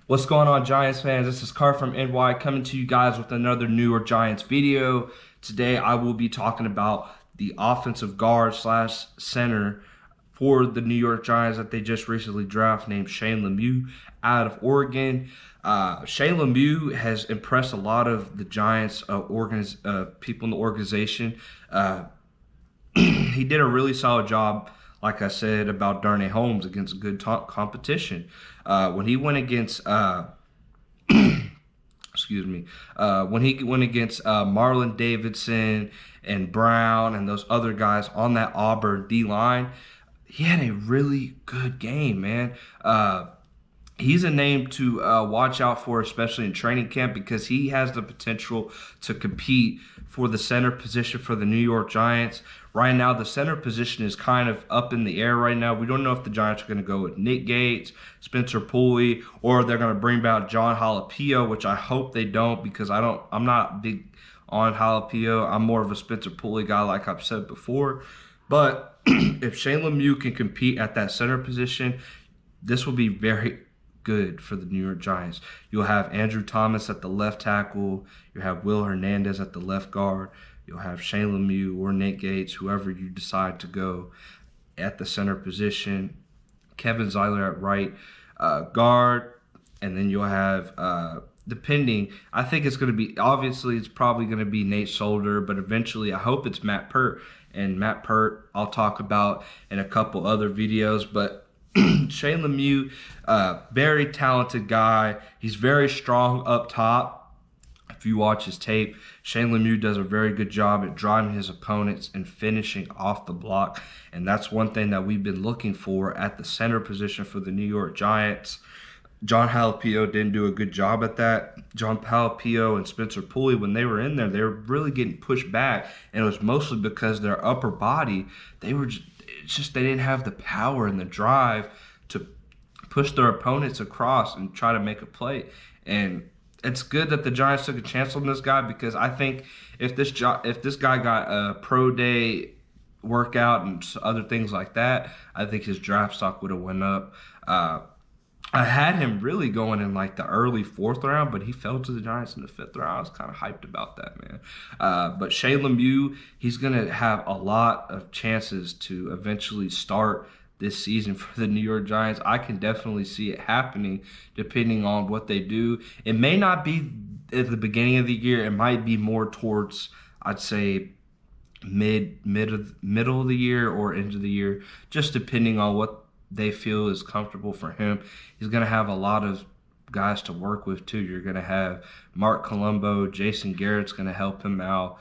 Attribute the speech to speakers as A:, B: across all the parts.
A: What's going on, Giants fans? This is Carr from NY coming to you guys with another New York Giants video. Today I will be talking about the offensive guard slash center for the New York Giants that they just recently drafted, named Shane Lemieux out of Oregon. Shane Lemieux has impressed a lot of the Giants people in the organization. He did a really solid job, like I said, about Darnay Holmes against good competition. When he went against, excuse me, when he went against Marlon Davidson and Brown and those other guys on that Auburn D line, he had a really good game, man. He's a name to watch out for, especially in training camp, because he has the potential to compete for the center position for the New York Giants. Right now, the center position is kind of up in the air right now. We don't know if the Giants are going to go with Nick Gates, Spencer Pulley, or they're going to bring back John Jalapeno, which I hope they don't, because I'm not big on Jalapeno. I'm more of a Spencer Pulley guy, like I've said before. But if Shane Lemieux can compete at that center position, this will be very good for the New York Giants. You'll have Andrew Thomas at the left tackle. You'll have Will Hernandez at the left guard. You'll have Shane Lemieux or Nick Gates, whoever you decide to go at the center position. Kevin Zeiler at right guard. And then you'll have, depending, I think it's going to be, obviously it's probably going to be Nate Solder, but eventually I hope it's Matt Peart. And Matt Peart I'll talk about in a couple other videos, but Shane Lemieux, very talented guy. He's very strong up top. If you watch his tape, Shane Lemieux does a very good job at driving his opponents and finishing off the block. And that's one thing that we've been looking for at the center position for the New York Giants. John Jalapeno didn't do a good job at that. John Jalapeno and Spencer Pulley, when they were in there, they were really getting pushed back. And it was mostly because their upper body, they didn't have the power and the drive to push their opponents across and try to make a play. And it's good that the Giants took a chance on this guy, because I think if this guy got a pro day workout and other things like that, I think his draft stock would have went up. I had him really going in like the early 4th round, but he fell to the Giants in the 5th round. I was kind of hyped about that, man. But Shane Lemieux, he's going to have a lot of chances to eventually start this season for the New York Giants. I can definitely see it happening depending on what they do. It may not be at the beginning of the year. It might be more towards, I'd say, middle of the year or end of the year, just depending on what they feel is comfortable for him. He's going to have a lot of guys to work with too. You're going to have Mark Colombo, Jason Garrett's going to help him out.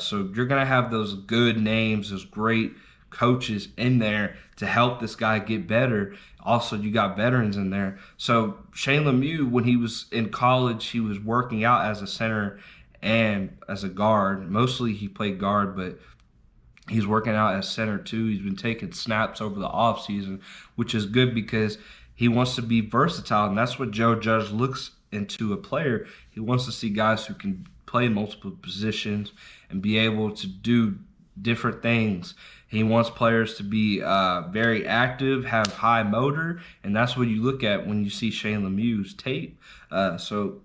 A: So you're going to have those good names, those great coaches in there to help this guy get better. Also, you got veterans in there. So Shane Lemieux, when he was in college, he was working out as a center and as a guard. Mostly he played guard, but he's working out as center too. He's been taking snaps over the offseason, which is good because he wants to be versatile, and that's what Joe Judge looks into a player. He wants to see guys who can play multiple positions and be able to do different things. He wants players to be very active, have high motor, and that's what you look at when you see Shane Lemieux's tape. So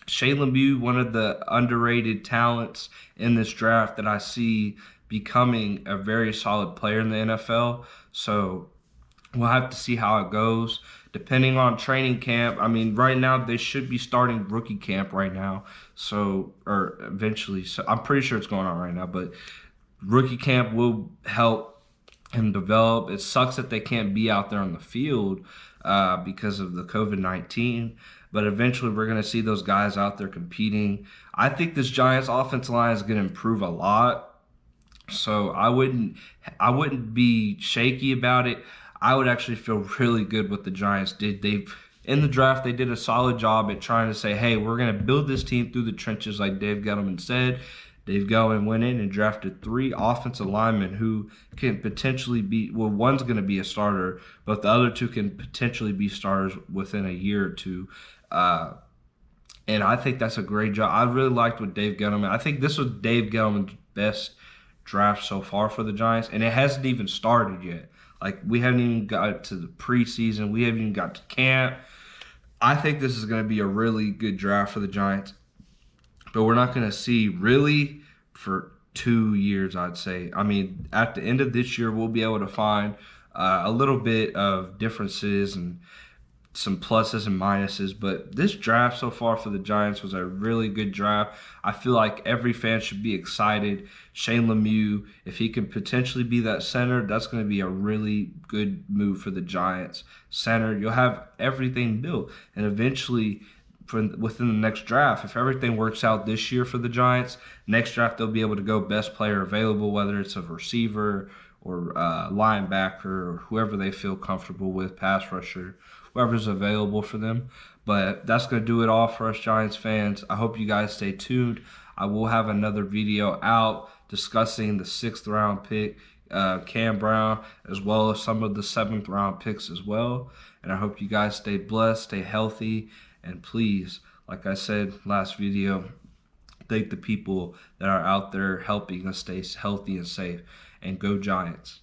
A: Shane Lemieux, one of the underrated talents in this draft that I see becoming a very solid player in the NFL. So we'll have to see how it goes. Depending on training camp, I mean, right now they should be starting rookie camp right now. So, or eventually, so I'm pretty sure it's going on right now, but rookie camp will help him develop. It sucks that they can't be out there on the field because of the COVID-19, but eventually we're going to see those guys out there competing. I think this Giants offensive line is going to improve a lot. So I wouldn't be shaky about it. I would actually feel really good what the Giants did. In the draft, they did a solid job at trying to say, hey, we're going to build this team through the trenches like Dave Gettleman said. Dave Gettleman went in and drafted 3 offensive linemen who can potentially be, well, one's going to be a starter, but the other 2 can potentially be starters within a year or 2. And I think that's a great job. I really liked what Dave Gettleman, I think this was Dave Gettleman's best draft so far for the Giants, and it hasn't even started yet. Like, we haven't even got to the preseason. We haven't even got to camp. I think this is going to be a really good draft for the Giants, but we're not going to see really for 2 years, I'd say. I mean, at the end of this year, we'll be able to find a little bit of differences and some pluses and minuses, but this draft so far for the Giants was a really good draft. I feel like every fan should be excited. Shane Lemieux, if he can potentially be that center, that's going to be a really good move for the Giants. Center, you'll have everything built, and eventually, within the next draft, if everything works out this year for the Giants, next draft they'll be able to go best player available, whether it's a receiver or linebacker or whoever they feel comfortable with, pass rusher, whoever's available for them. But that's going to do it all for us Giants fans. I hope you guys stay tuned. I will have another video out discussing the 6th round pick, Cam Brown, as well as some of the 7th round picks as well. And I hope you guys stay blessed, stay healthy, and please, like I said last video, thank the people that are out there helping us stay healthy and safe. And go Giants.